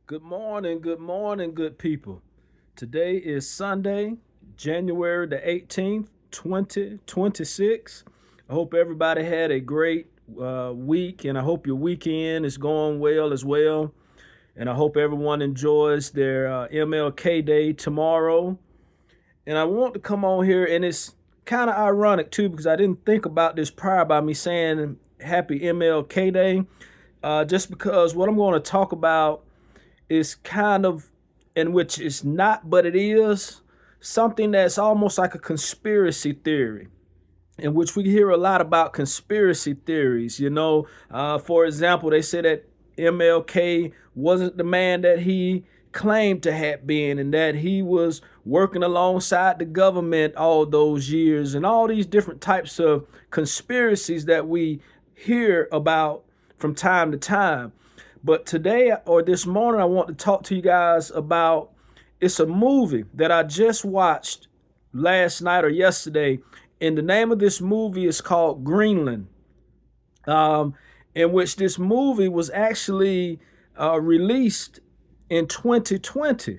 Good morning, good people. Today is Sunday, January the 18th, 2026. I hope everybody had a great week, and I hope your weekend is going well as well. And I hope everyone enjoys their MLK Day tomorrow. And I want to come on here, and it's kind of ironic too, because I didn't think about this prior by me saying Happy MLK Day, just because what I'm going to talk about is kind of, in which it's not, but it is something that's almost like a conspiracy theory, in which we hear a lot about conspiracy theories. For example, they say that MLK wasn't the man that he claimed to have been, and that he was working alongside the government all those years, and all these different types of conspiracies that we hear about from time to time. But today or this morning, I want to talk to you guys about it's a movie that I just watched last night or yesterday. And the name of this movie is called Greenland, in which this movie was actually released in 2020,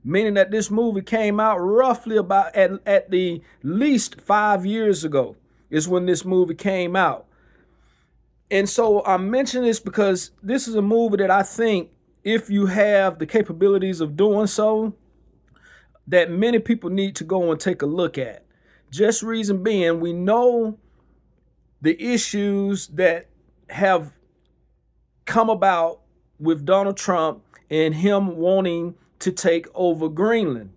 meaning that this movie came out roughly about at the least 5 years ago is when this movie came out. And so I mention this because this is a movie that I think, if you have the capabilities of doing so, that many people need to go and take a look at. Just reason being, we know the issues that have come about with Donald Trump and him wanting to take over Greenland.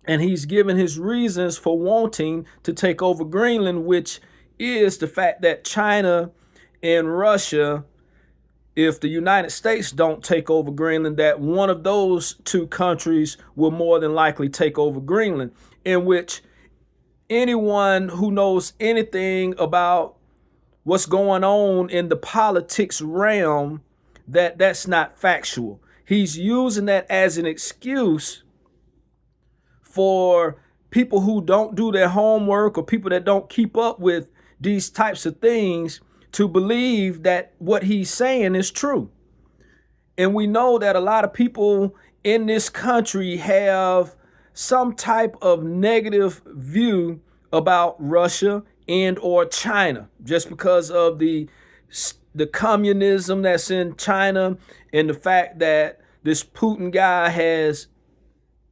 And he's given his reasons for wanting to take over Greenland, which is the fact that China and Russia, if the United States don't take over Greenland, that one of those two countries will more than likely take over Greenland, in which anyone who knows anything about what's going on in the politics realm, that's not factual. He's using that as an excuse for people who don't do their homework, or people that don't keep up with these types of things, to believe that what he's saying is true. And we know that a lot of people in this country have some type of negative view about Russia and or China, just because of the communism that's in China, and the fact that this Putin guy has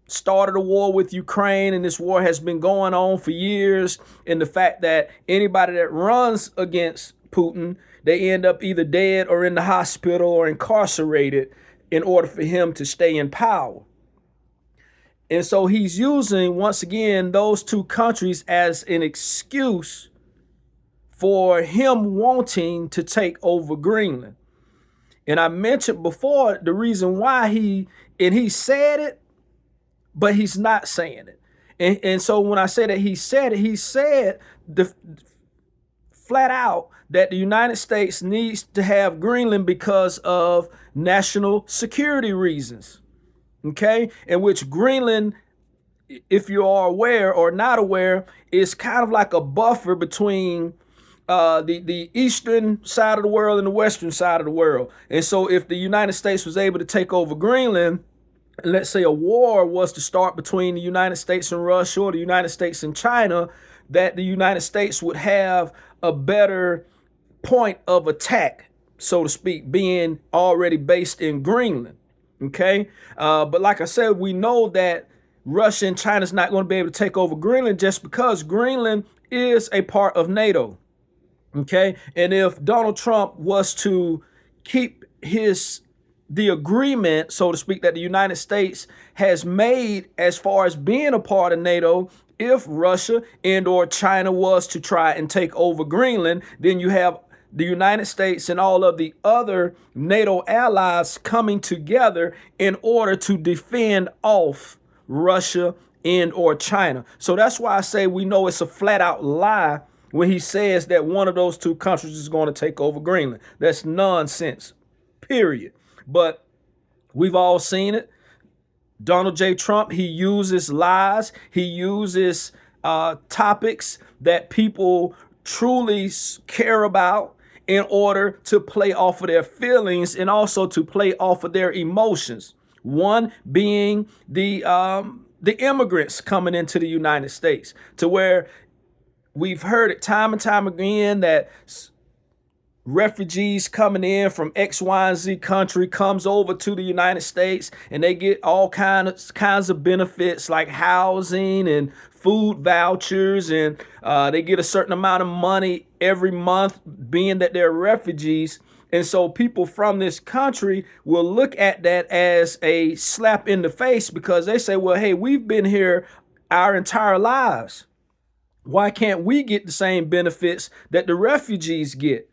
started a war with Ukraine, and this war has been going on for years, and the fact that anybody that runs against Putin, they end up either dead or in the hospital or incarcerated in order for him to stay in power. And so he's using, once again, those two countries as an excuse for him wanting to take over Greenland. And I mentioned before the reason why he said it, but he's not saying it. And so when I say that he said it, he said flat out that the United States needs to have Greenland because of national security reasons. Okay? In which Greenland, if you are aware or not aware, is kind of like a buffer between the eastern side of the world and the western side of the world. And so if the United States was able to take over Greenland, and let's say a war was to start between the United States and Russia, or the United States and China, that the United States would have a better point of attack, so to speak, being already based in Greenland. Okay. But like I said, we know that Russia and China is not going to be able to take over Greenland, just because Greenland is a part of NATO. Okay. And if Donald Trump was to keep the agreement, so to speak, that the United States has made as far as being a part of NATO, if Russia and or China was to try and take over Greenland, then you have the United States and all of the other NATO allies coming together in order to defend off Russia and or China. So that's why I say we know it's a flat out lie when he says that one of those two countries is going to take over Greenland. That's nonsense, period. But we've all seen it. Donald J. Trump, he uses lies. He uses topics that people truly care about in order to play off of their feelings, and also to play off of their emotions. One being the immigrants coming into the United States, to where we've heard it time and time again that refugees coming in from X, Y, and Z country comes over to the United States and they get all kinds of benefits like housing and food vouchers, and they get a certain amount of money every month, being that they're refugees. And so people from this country will look at that as a slap in the face, because they say, well, hey, we've been here our entire lives. Why can't we get the same benefits that the refugees get?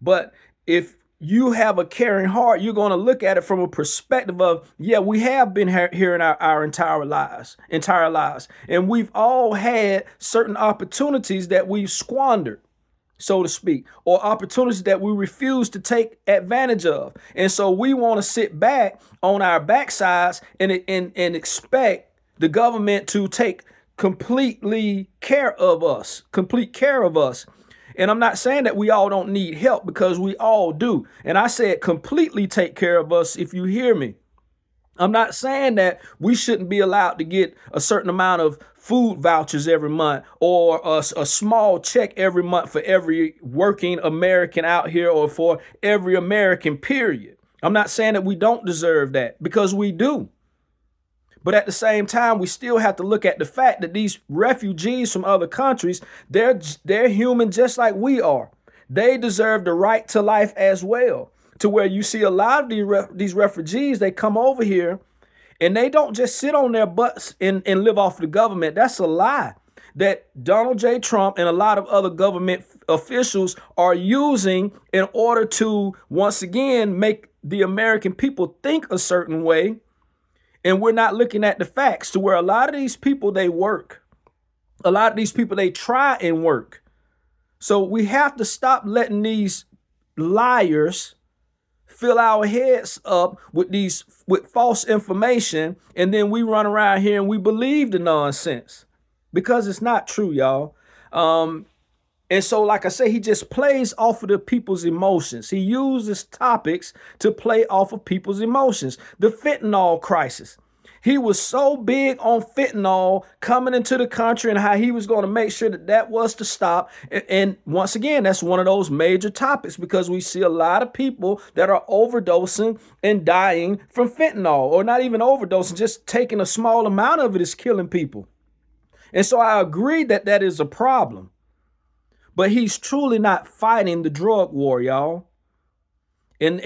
But if you have a caring heart, you're going to look at it from a perspective of, yeah, we have been here in our entire lives. And we've all had certain opportunities that we've squandered, so to speak, or opportunities that we refuse to take advantage of. And so we want to sit back on our backsides and expect the government to take complete care of us. And I'm not saying that we all don't need help, because we all do. And I said completely take care of us, if you hear me. I'm not saying that we shouldn't be allowed to get a certain amount of food vouchers every month, or a small check every month for every working American out here, or for every American, period. I'm not saying that we don't deserve that, because we do. But at the same time, we still have to look at the fact that these refugees from other countries, they're human just like we are. They deserve the right to life as well. To where you see a lot of these refugees, they come over here and they don't just sit on their butts and live off the government. That's a lie that Donald J. Trump and a lot of other government officials are using in order to, once again, make the American people think a certain way. And we're not looking at the facts, to where a lot of these people, they work. A lot of these people, they try and work. So we have to stop letting these liars fill our heads up with false information, and then we run around here and we believe the nonsense, because it's not true, y'all. And so, like I say, he just plays off of the people's emotions. He uses topics to play off of people's emotions. The fentanyl crisis. He was so big on fentanyl coming into the country and how he was going to make sure that was to stop. And once again, that's one of those major topics, because we see a lot of people that are overdosing and dying from fentanyl, or not even overdosing, just taking a small amount of it is killing people. And so I agree that that is a problem. But he's truly not fighting the drug war, y'all. And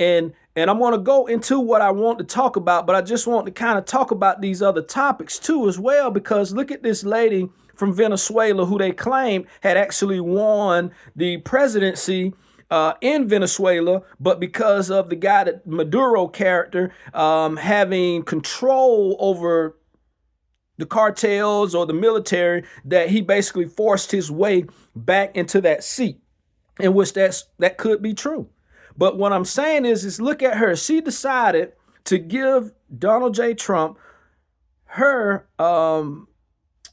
I'm going to go into what I want to talk about, but I just want to kind of talk about these other topics too as well, because look at this lady from Venezuela who they claim had actually won the presidency in Venezuela, but because of the guy, that Maduro character, having control over the cartels or the military, that he basically forced his way back into that seat, in which that could be true. But what I'm saying is look at her. She decided to give Donald J. Trump her,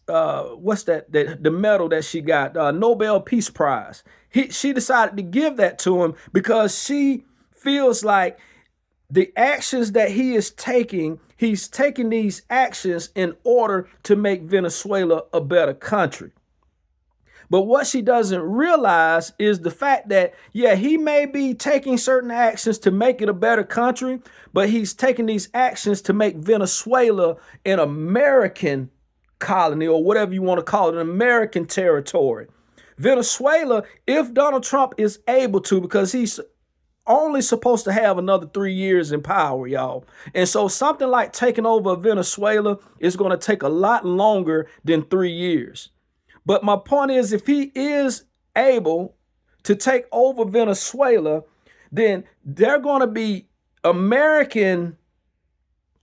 what's that? The medal that she got, Nobel Peace Prize. She decided to give that to him because she feels like the actions that he is taking, he's taking these actions in order to make Venezuela a better country. But what she doesn't realize is the fact that, yeah, he may be taking certain actions to make it a better country, but he's taking these actions to make Venezuela an American colony, or whatever you want to call it, an American territory. Venezuela, if Donald Trump is able to, because he's only supposed to have another 3 years in power, y'all. And so something like taking over Venezuela is going to take a lot longer than 3 years. But my point is, if he is able to take over Venezuela, then they're going to be American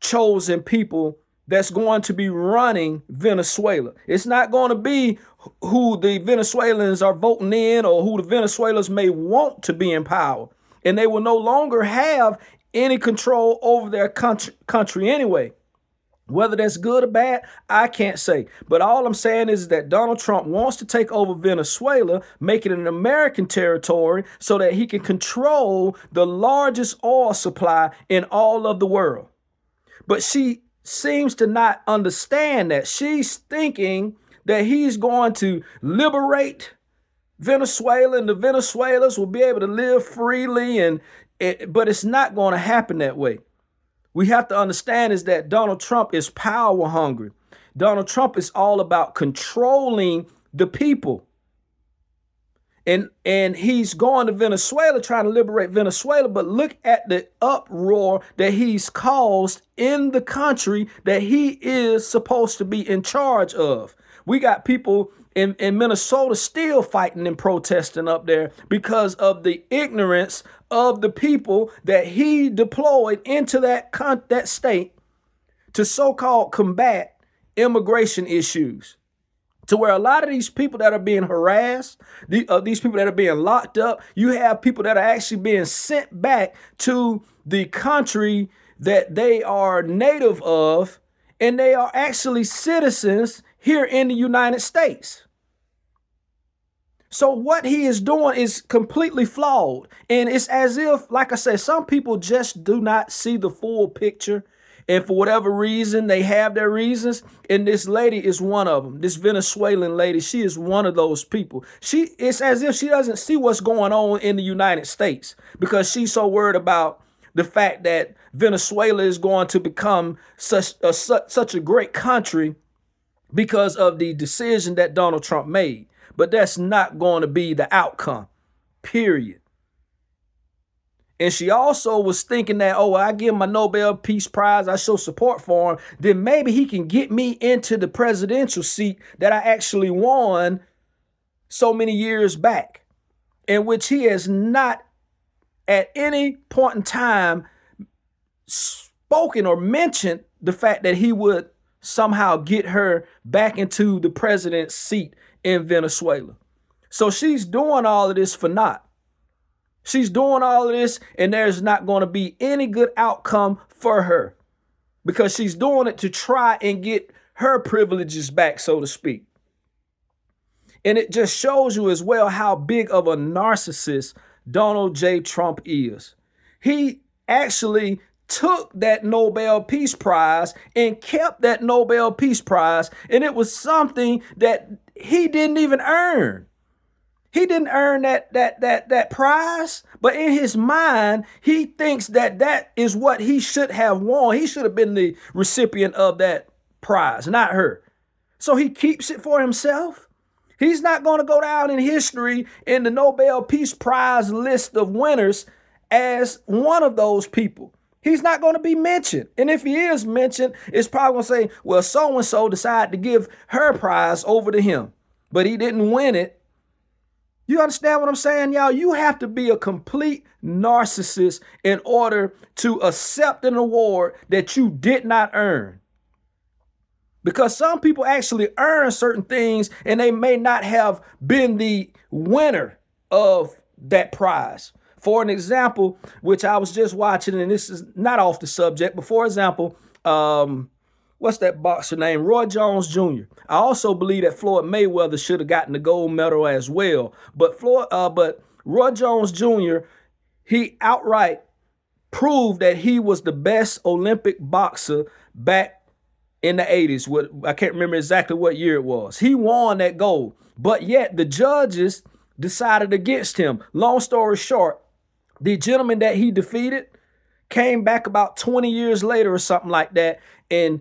chosen people that's going to be running Venezuela. It's not going to be who the Venezuelans are voting in, or who the Venezuelans may want to be in power. And they will no longer have any control over their country anyway. Whether that's good or bad, I can't say. But all I'm saying is that Donald Trump wants to take over Venezuela, make it an American territory, so that he can control the largest oil supply in all of the world. But she seems to not understand that. She's thinking that he's going to liberate Venezuela and the Venezuelans will be able to live freely, but it's not going to happen that way. We have to understand is that Donald Trump is power hungry. Donald Trump is all about controlling the people. And he's going to Venezuela trying to liberate Venezuela, but look at the uproar that he's caused in the country that he is supposed to be in charge of. We got people in Minnesota still fighting and protesting up there because of the ignorance of the people that he deployed into that state to so-called combat immigration issues. To where a lot of these people that are being harassed, these people that are being locked up, you have people that are actually being sent back to the country that they are native of, and they are actually citizens here in the United States. So what he is doing is completely flawed. And it's as if, like I said, some people just do not see the full picture. And for whatever reason, they have their reasons. And this lady is one of them. This Venezuelan lady, she is one of those people. It's as if she doesn't see what's going on in the United States because she's so worried about the fact that Venezuela is going to become such a great country because of the decision that Donald Trump made. But that's not going to be the outcome, period. And she also was thinking that, oh, I give him my Nobel Peace Prize, I show support for him, then maybe he can get me into the presidential seat that I actually won so many years back, in which he has not at any point in time spoken or mentioned the fact that he would somehow get her back into the president's seat in Venezuela. So she's doing all of this for naught. She's doing all of this, and there's not going to be any good outcome for her because she's doing it to try and get her privileges back, so to speak. And it just shows you as well how big of a narcissist Donald J. Trump is. He actually took that Nobel Peace Prize and kept that Nobel Peace Prize, and it was something that he didn't even earn. He didn't earn that prize, but in his mind, he thinks that is what he should have won. He should have been the recipient of that prize, not her. So he keeps it for himself. He's not going to go down in history in the Nobel Peace Prize list of winners as one of those people. He's not going to be mentioned. And if he is mentioned, it's probably going to say, well, so-and-so decided to give her prize over to him, but he didn't win it. You understand what I'm saying, y'all? You have to be a complete narcissist in order to accept an award that you did not earn. Because some people actually earn certain things and they may not have been the winner of that prize. For an example, which I was just watching, and this is not off the subject, but for example, what's that boxer name? Roy Jones Jr. I also believe that Floyd Mayweather should have gotten the gold medal as well. But Roy Jones Jr., he outright proved that he was the best Olympic boxer back in the 80s. I can't remember exactly what year it was. He won that gold, but yet the judges decided against him. Long story short, the gentleman that he defeated came back about 20 years later or something like that and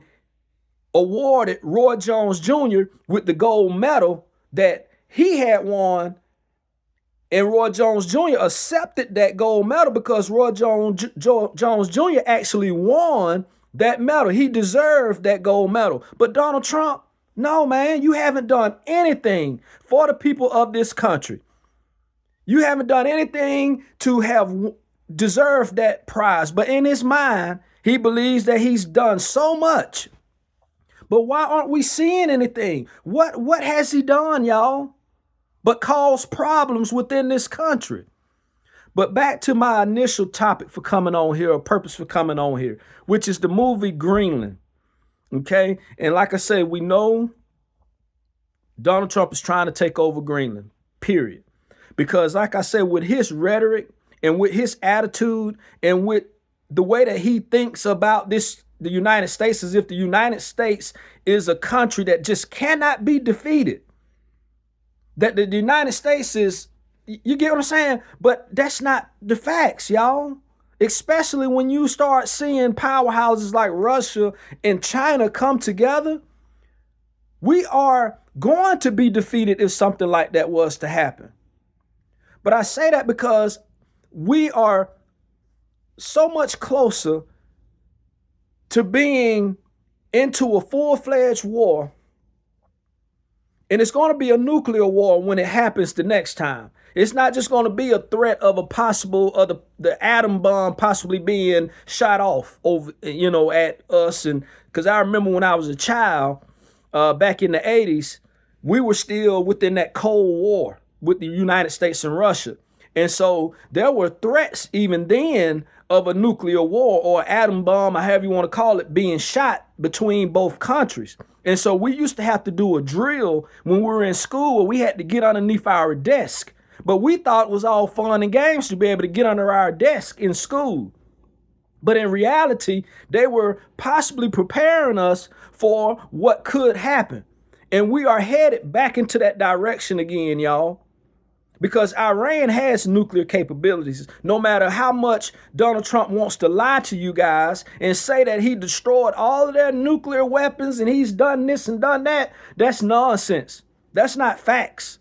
awarded Roy Jones Jr. with the gold medal that he had won. And Roy Jones Jr. accepted that gold medal because Roy Jones Jr. actually won that medal. He deserved that gold medal. But Donald Trump, no, man, you haven't done anything for the people of this country. You haven't done anything to have deserved that prize. But in his mind, he believes that he's done so much. But why aren't we seeing anything? What has he done, y'all, but cause problems within this country? But back to my initial topic for coming on here, or purpose for coming on here, which is the movie Greenland. Okay. And like I said, we know Donald Trump is trying to take over Greenland, period. Because like I said, with his rhetoric and with his attitude and with the way that he thinks about this the United States as if the United States is a country that just cannot be defeated. That the United States is, you get what I'm saying? But that's not the facts, y'all. Especially when you start seeing powerhouses like Russia and China come together. We are going to be defeated if something like that was to happen. But I say that because we are so much closer to being into a full-fledged war. And it's going to be a nuclear war when it happens the next time. It's not just going to be a threat of a possible, the atom bomb possibly being shot off over, at us. And because I remember when I was a child, back in the 80s, we were still within that Cold War with the United States and Russia. And so there were threats even then of a nuclear war or atom bomb, or however you want to call it, being shot between both countries. And so we used to have to do a drill when we were in school where we had to get underneath our desk. But we thought it was all fun and games to be able to get under our desk in school. But in reality, they were possibly preparing us for what could happen. And we are headed back into that direction again, y'all. Because Iran has nuclear capabilities. No matter how much Donald Trump wants to lie to you guys and say that he destroyed all of their nuclear weapons and he's done this and done that, that's nonsense. That's not facts.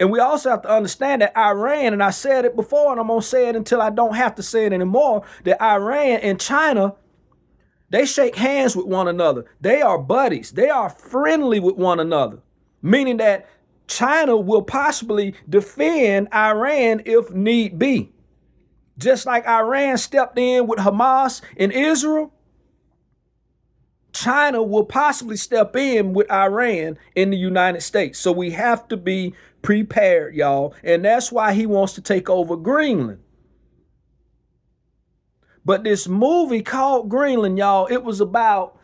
And we also have to understand that Iran, and I said it before and I'm going to say it until I don't have to say it anymore, that Iran and China, they shake hands with one another. They are buddies. They are friendly with one another, meaning that China will possibly defend Iran if need be. Just like Iran stepped in with Hamas in Israel, China will possibly step in with Iran in the United States. So we have to be prepared, y'all. And that's why he wants to take over Greenland. But this movie called Greenland, y'all, it was about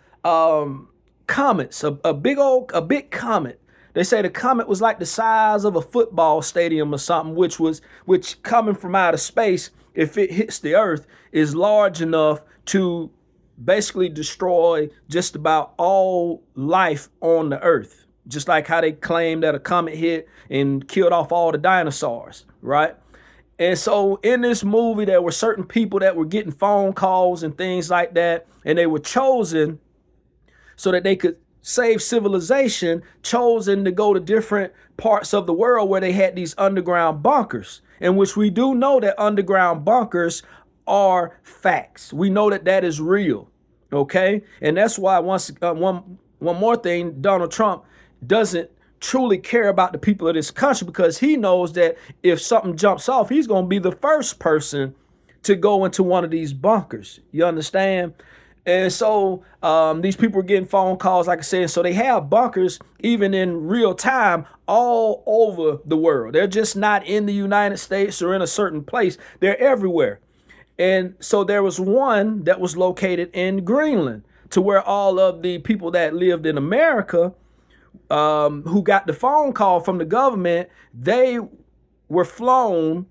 comets, a big comet. They say the comet was like the size of a football stadium or something, which coming from outer space, if it hits the earth, is large enough to basically destroy just about all life on the earth. Just like how they claim that a comet hit and killed off all the dinosaurs, right? And so in this movie, there were certain people that were getting phone calls and things like that, and they were chosen so that they could save civilization, chosen to go to different parts of the world where they had these underground bunkers, in which we do know that underground bunkers are facts. We know that that is real, okay? And that's why one more thing, Donald Trump doesn't truly care about the people of this country, because he knows that if something jumps off, he's going to be the first person to go into one of these bunkers. You understand? And so these people are getting phone calls, like I said, so they have bunkers even in real time all over the world. They're just not in the United States or in a certain place. They're everywhere. And so there was one that was located in Greenland, to where all of the people that lived in America who got the phone call from the government, they were flown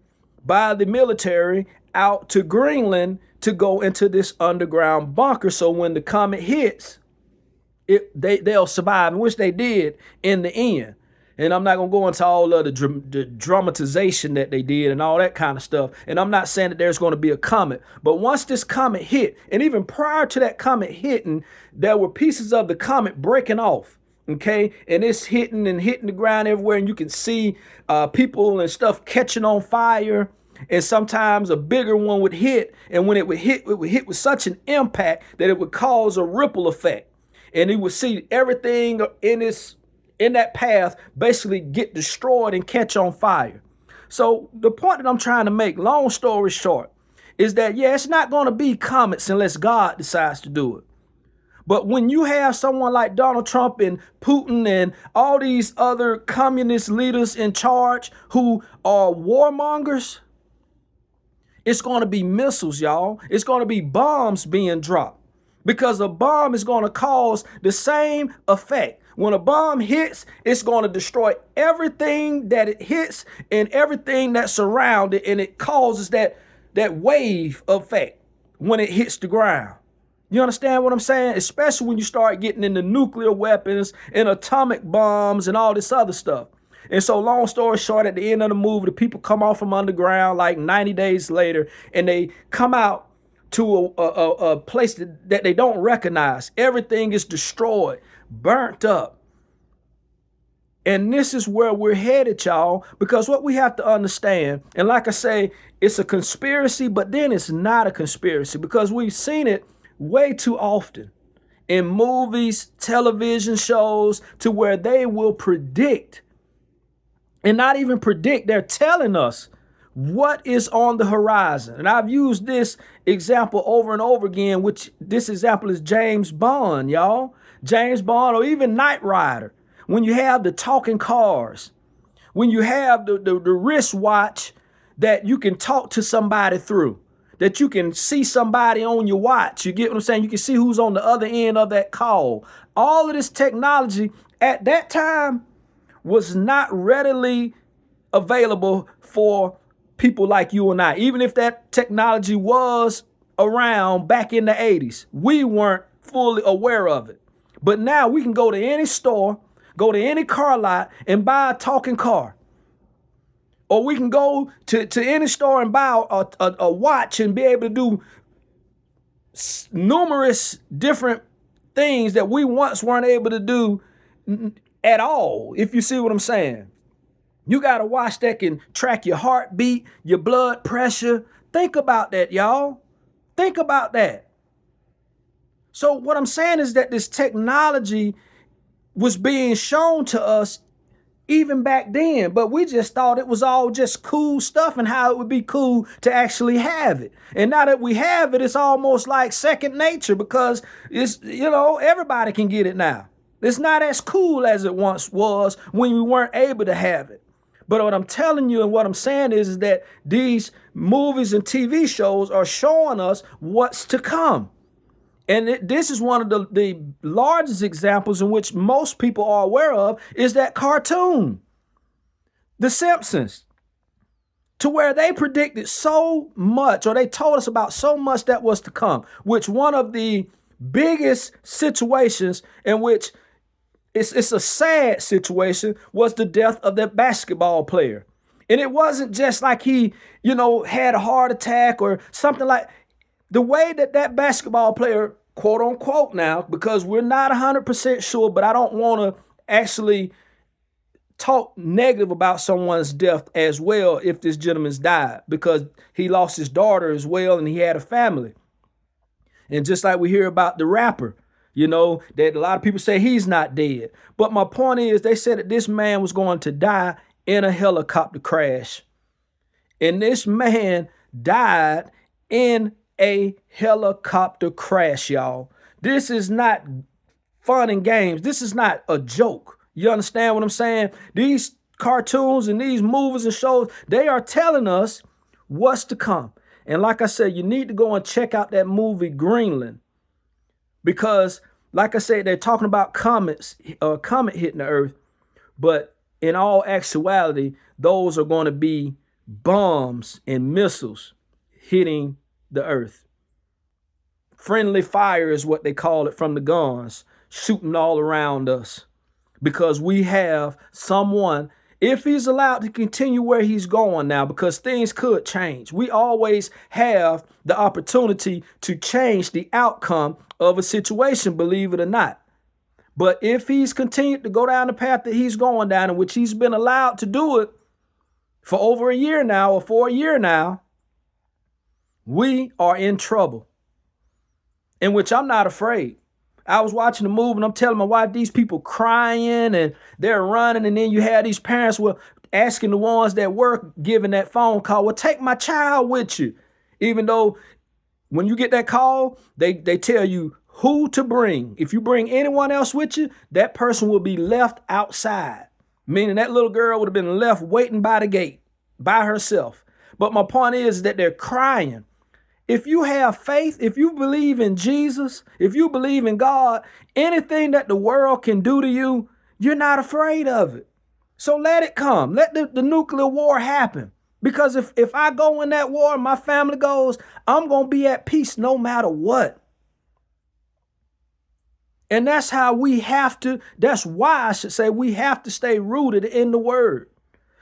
by the military out to Greenland to go into this underground bunker. So when the comet hits, they'll survive, which they did in the end. And I'm not going to go into all of the dramatization that they did and all that kind of stuff. And I'm not saying that there's going to be a comet. But once this comet hit, and even prior to that comet hitting, there were pieces of the comet breaking off. Okay, and it's hitting the ground everywhere, and you can see people and stuff catching on fire. And sometimes a bigger one would hit, and when it would hit with such an impact that it would cause a ripple effect, and you would see everything in that path basically get destroyed and catch on fire. So the point that I'm trying to make, long story short, is that it's not going to be comets unless God decides to do it. But when you have someone like Donald Trump and Putin and all these other communist leaders in charge who are warmongers, it's going to be missiles, y'all. It's going to be bombs being dropped, because a bomb is going to cause the same effect. When a bomb hits, it's going to destroy everything that it hits and everything that's surrounded, and it causes that wave effect when it hits the ground. You understand what I'm saying? Especially when you start getting into nuclear weapons and atomic bombs and all this other stuff. And so long story short, at the end of the movie, the people come off from underground like 90 days later, and they come out to a place that they don't recognize. Everything is destroyed, burnt up. And this is where we're headed, y'all, because what we have to understand, and like I say, it's a conspiracy, but then it's not a conspiracy because we've seen it way too often in movies, television shows, to where they will predict, and not even predict, they're telling us what is on the horizon. And I've used this example over and over again, which this example is James Bond, y'all. James Bond, or even Knight Rider. When you have the talking cars, when you have the wristwatch that you can talk to somebody through, that you can see somebody on your watch. You get what I'm saying? You can see who's on the other end of that call. All of this technology at that time was not readily available for people like you and I. Even if that technology was around back in the 80s, we weren't fully aware of it. But now we can go to any store, go to any car lot and buy a talking car. Or we can go to any store and buy a watch and be able to do numerous different things that we once weren't able to do at all, if you see what I'm saying. You got a watch that can track your heartbeat, your blood pressure. Think about that, y'all. Think about that. So what I'm saying is that this technology was being shown to us even back then, but we just thought it was all just cool stuff and how it would be cool to actually have it. And now that we have it, it's almost like second nature because it's, everybody can get it now. It's not as cool as it once was when we weren't able to have it. But what I'm telling you and what I'm saying is that these movies and TV shows are showing us what's to come. And this is one of the largest examples in which most people are aware of is that cartoon, The Simpsons, to where they predicted so much, or they told us about so much that was to come, which one of the biggest situations in which it's a sad situation was the death of that basketball player. And it wasn't just like he, had a heart attack or something like the way that basketball player, quote unquote now, because we're not 100% sure, but I don't want to actually talk negative about someone's death as well if this gentleman's died, because he lost his daughter as well and he had a family. And just like we hear about the rapper, that a lot of people say he's not dead. But my point is, they said that this man was going to die in a helicopter crash. And this man died in a helicopter crash, y'all. This is not fun and games. This is not a joke. You understand what I'm saying? These cartoons and these movies and shows, they are telling us what's to come. And like I said, you need to go and check out that movie Greenland. Because, like I said, they're talking about comet hitting the earth. But in all actuality, those are going to be bombs and missiles hitting the earth. Friendly fire is what they call it from the guns, shooting all around us. Because we have someone, if he's allowed to continue where he's going now, because things could change. We always have the opportunity to change the outcome of a situation, believe it or not. But if he's continued to go down the path that he's going down, in which he's been allowed to do it for over a year now, or for a year now, we are in trouble. In which I'm not afraid. I was watching the movie and I'm telling my wife, these people crying and they're running. And then you have these parents asking the ones that work, giving that phone call, well, take my child with you. Even though when you get that call, they tell you who to bring. If you bring anyone else with you, that person will be left outside. Meaning that little girl would have been left waiting by the gate by herself. But my point is that they're crying. If you have faith, if you believe in Jesus, if you believe in God, anything that the world can do to you, you're not afraid of it. So let it come. Let the nuclear war happen. Because if I go in that war and my family goes, I'm going to be at peace no matter what. And that's how we have to, that's why I should say we have to stay rooted in the word.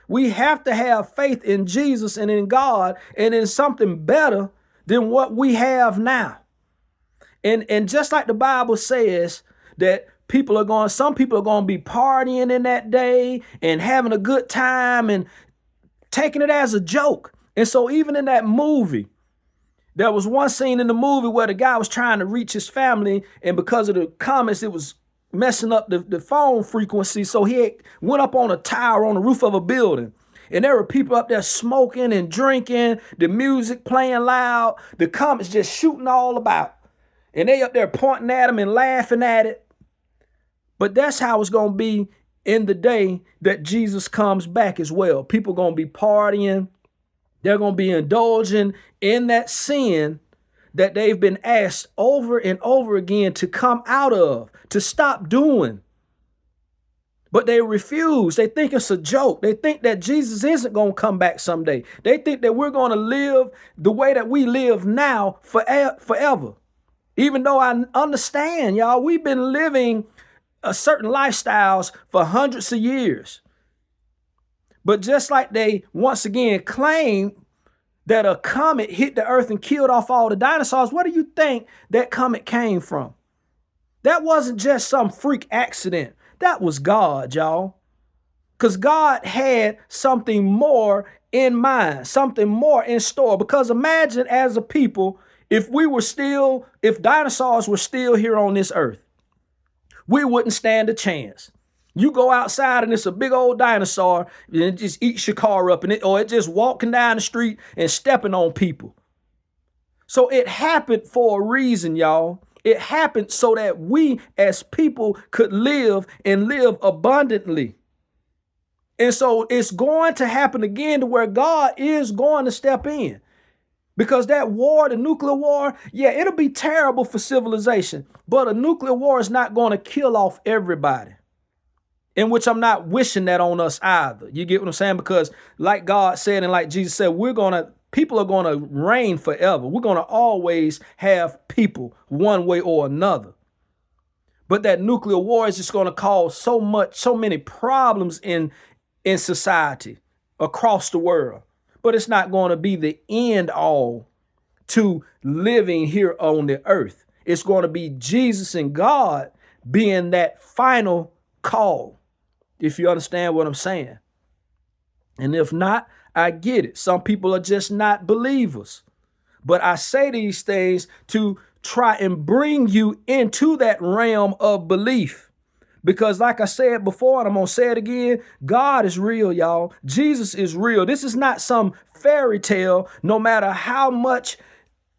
We have to have faith in Jesus and in God and in something better than what we have now. And just like the Bible says that some people are going to be partying in that day and having a good time and taking it as a joke. And so even in that movie, there was one scene in the movie where the guy was trying to reach his family, and because of the comments, it was messing up the phone frequency. So he went up on a tower on the roof of a building. And there were people up there smoking and drinking, the music playing loud, the comments just shooting all about. And they up there pointing at him and laughing at it. But that's how it's going to be in the day that Jesus comes back as well. People going to be partying. They're going to be indulging in that sin that they've been asked over and over again to come out of, to stop doing. But they refuse. They think it's a joke. They think that Jesus isn't going to come back someday. They think that we're going to live the way that we live now forever. Even though I understand, y'all, we've been living certain lifestyles for hundreds of years. But just like they once again claim that a comet hit the earth and killed off all the dinosaurs, where do you think that comet came from? That wasn't just some freak accident. That was God, y'all. Because God had something more in mind, something more in store. Because imagine as a people, if dinosaurs were still here on this earth, we wouldn't stand a chance. You go outside and it's a big old dinosaur and it just eats your car up or it just walking down the street and stepping on people. So it happened for a reason, y'all. It happened so that we as people could live and live abundantly. And so it's going to happen again to where God is going to step in. Because that war, the nuclear war, yeah, it'll be terrible for civilization. But a nuclear war is not going to kill off everybody. In which I'm not wishing that on us either. You get what I'm saying? Because like God said and like Jesus said, people are going to reign forever. We're going to always have people one way or another. But that nuclear war is just going to cause so many problems in society across the world. But it's not going to be the end all to living here on the earth. It's going to be Jesus and God being that final call. If you understand what I'm saying. And if not, I get it. Some people are just not believers. But I say these things to try and bring you into that realm of belief. Because like I said before, and I'm going to say it again, God is real, y'all. Jesus is real. This is not some fairy tale, no matter how much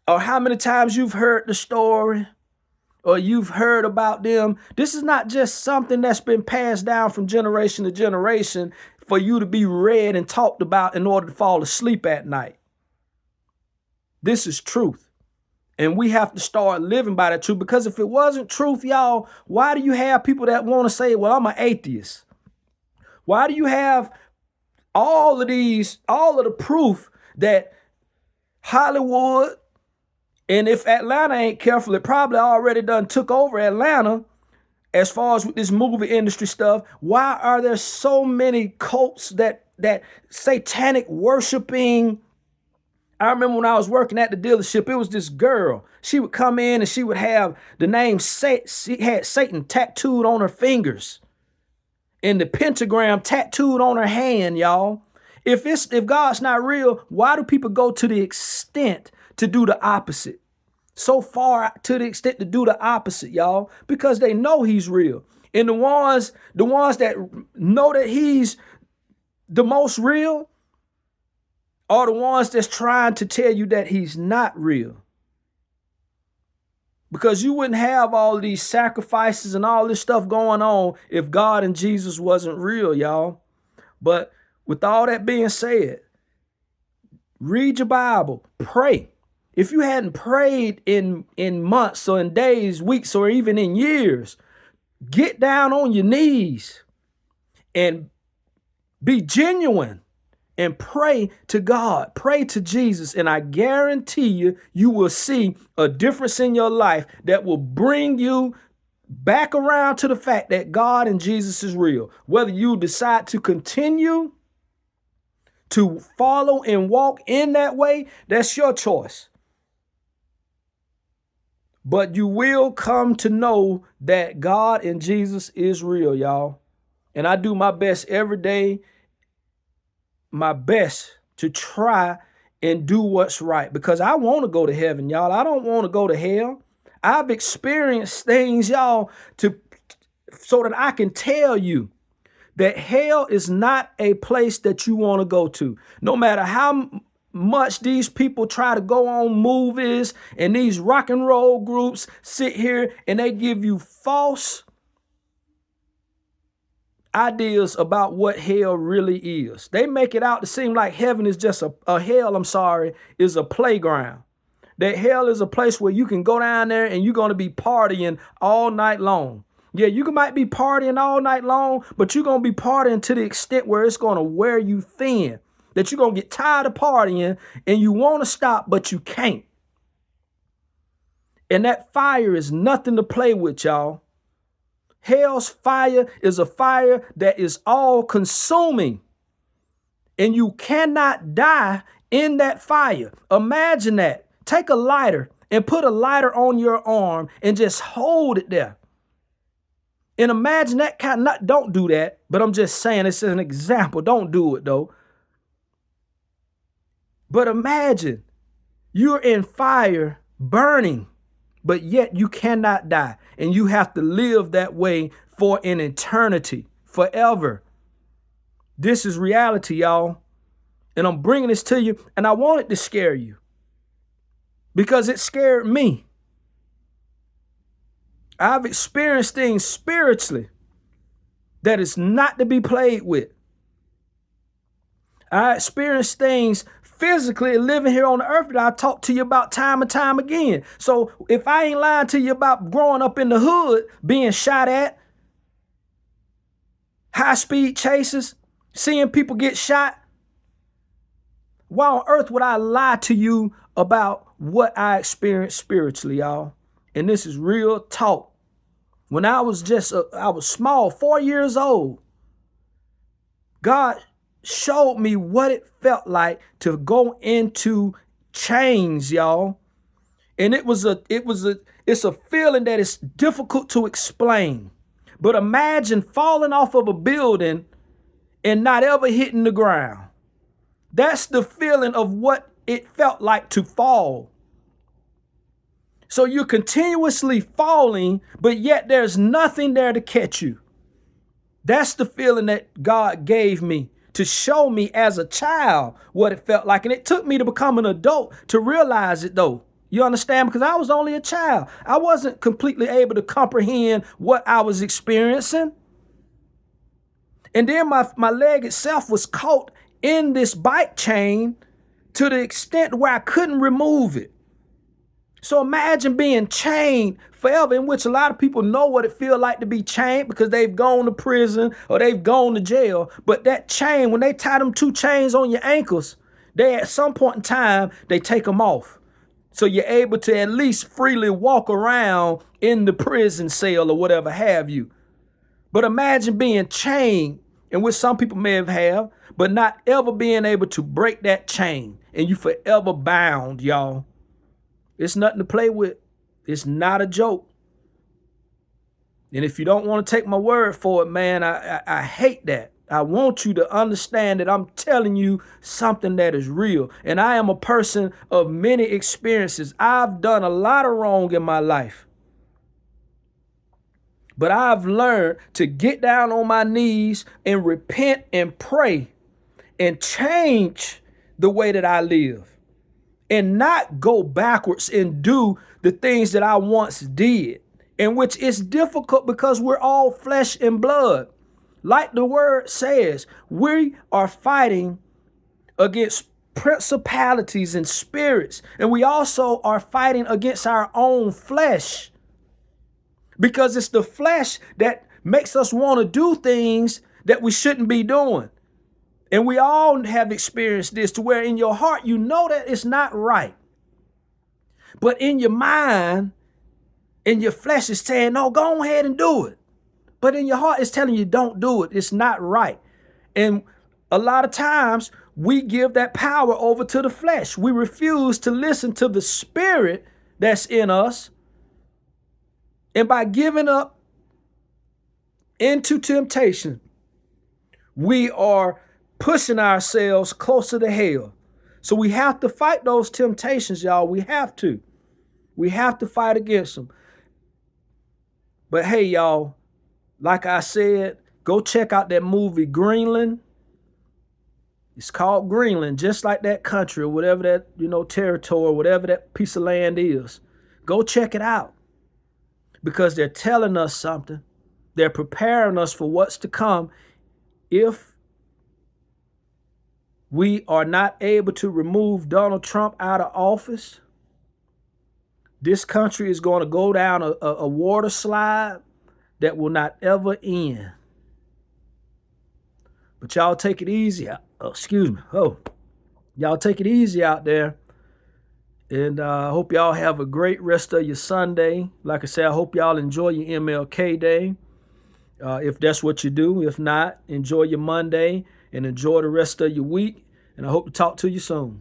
or how many times you've heard the story. Or you've heard about them. This is not just something that's been passed down from generation to generation for you to be read and talked about in order to fall asleep at night. This is truth. And we have to start living by that truth, because if it wasn't truth, y'all, why do you have people that want to say, well, I'm an atheist? Why do you have all of the proof that Hollywood, and if Atlanta ain't careful, it probably already done took over Atlanta as far as with this movie industry stuff. Why are there so many cults that satanic worshiping? I remember when I was working at the dealership, it was this girl. She would come in and she would have the name she had Satan tattooed on her fingers and the pentagram tattooed on her hand, y'all. If God's not real, why do people go to the extent to do the opposite? So far to the extent to do the opposite, y'all, because they know he's real. And the ones that know that he's the most real are the ones that's trying to tell you that he's not real. Because you wouldn't have all these sacrifices and all this stuff going on if God and Jesus wasn't real, y'all. But with all that being said, read your Bible, pray. If you hadn't prayed in months or in days, weeks, or even in years, get down on your knees and be genuine and pray to God, pray to Jesus. And I guarantee you, you will see a difference in your life that will bring you back around to the fact that God and Jesus is real. Whether you decide to continue to follow and walk in that way, that's your choice. But you will come to know that God and Jesus is real, y'all. And I do my best every day, my best to try and do what's right, because I want to go to heaven, y'all. I don't want to go to hell. I've experienced things, y'all, so that I can tell you that hell is not a place that you want to go to. No matter how much these people try to go on movies and these rock and roll groups sit here and they give you false ideas about what hell really is. They make it out to seem like heaven is just is a playground. That hell is a place where you can go down there and you're going to be partying all night long. Yeah, you might be partying all night long, but you're going to be partying to the extent where it's going to wear you thin. That you're going to get tired of partying and you want to stop, but you can't. And that fire is nothing to play with, y'all. Hell's fire is a fire that is all consuming. And you cannot die in that fire. Imagine that. Take a lighter and put a lighter on your arm and just hold it there. And imagine that don't do that, but I'm just saying it's an example. Don't do it though. But imagine you're in fire burning, but yet you cannot die. And you have to live that way for an eternity, forever. This is reality, y'all. And I'm bringing this to you, and I want it to scare you because it scared me. I've experienced things spiritually that is not to be played with. I experienced things physically living here on the earth that I talk to you about time and time again. So if I ain't lying to you about growing up in the hood, being shot at, high speed chases, seeing people get shot, why on earth would I lie to you about what I experienced spiritually, y'all? And this is real talk. When I was I was small, 4 years old, God showed me what it felt like to go into chains, y'all. And it's a feeling that is difficult to explain. But imagine falling off of a building and not ever hitting the ground. That's the feeling of what it felt like to fall. So you're continuously falling, but yet there's nothing there to catch you. That's the feeling that God gave me to show me as a child what it felt like. And it took me to become an adult to realize it, though. You understand? Because I was only a child. I wasn't completely able to comprehend what I was experiencing. And then my leg itself was caught in this bike chain to the extent where I couldn't remove it. So imagine being chained forever, in which a lot of people know what it feels like to be chained because they've gone to prison or they've gone to jail. But that chain, when they tie them 2 chains on your ankles, they at some point in time, they take them off. So you're able to at least freely walk around in the prison cell or whatever have you. But imagine being chained, in which some people may have, but not ever being able to break that chain. And you forever bound, y'all. It's nothing to play with. It's not a joke. And if you don't want to take my word for it, man, I hate that. I want you to understand that I'm telling you something that is real. And I am a person of many experiences. I've done a lot of wrong in my life. But I've learned to get down on my knees and repent and pray and change the way that I live. And not go backwards and do the things that I once did, in which it's difficult because we're all flesh and blood. Like the word says, we are fighting against principalities and spirits. And we also are fighting against our own flesh, because it's the flesh that makes us want to do things that we shouldn't be doing. And we all have experienced this, to where in your heart, you know that it's not right. But in your mind, And your flesh is saying, no, go ahead and do it. But in your heart, it's telling you, don't do it. It's not right. And a lot of times we give that power over to the flesh. We refuse to listen to the spirit that's in us. And by giving up into temptation, we are pushing ourselves closer to hell. So we have to fight those temptations, y'all. We have to. We have to fight against them. But hey, y'all, like I said, go check out that movie Greenland. It's called Greenland, just like that country or whatever that, territory, whatever that piece of land is. Go check it out. Because they're telling us something. They're preparing us for what's to come if we are not able to remove Donald Trump out of office. This country is going to go down a water slide that will not ever end. But y'all take it easy. Y'all take it easy out there. And I hope y'all have a great rest of your Sunday. Like I said, I hope y'all enjoy your MLK Day. If that's what you do. If not, enjoy your Monday and enjoy the rest of your week. And I hope to talk to you soon.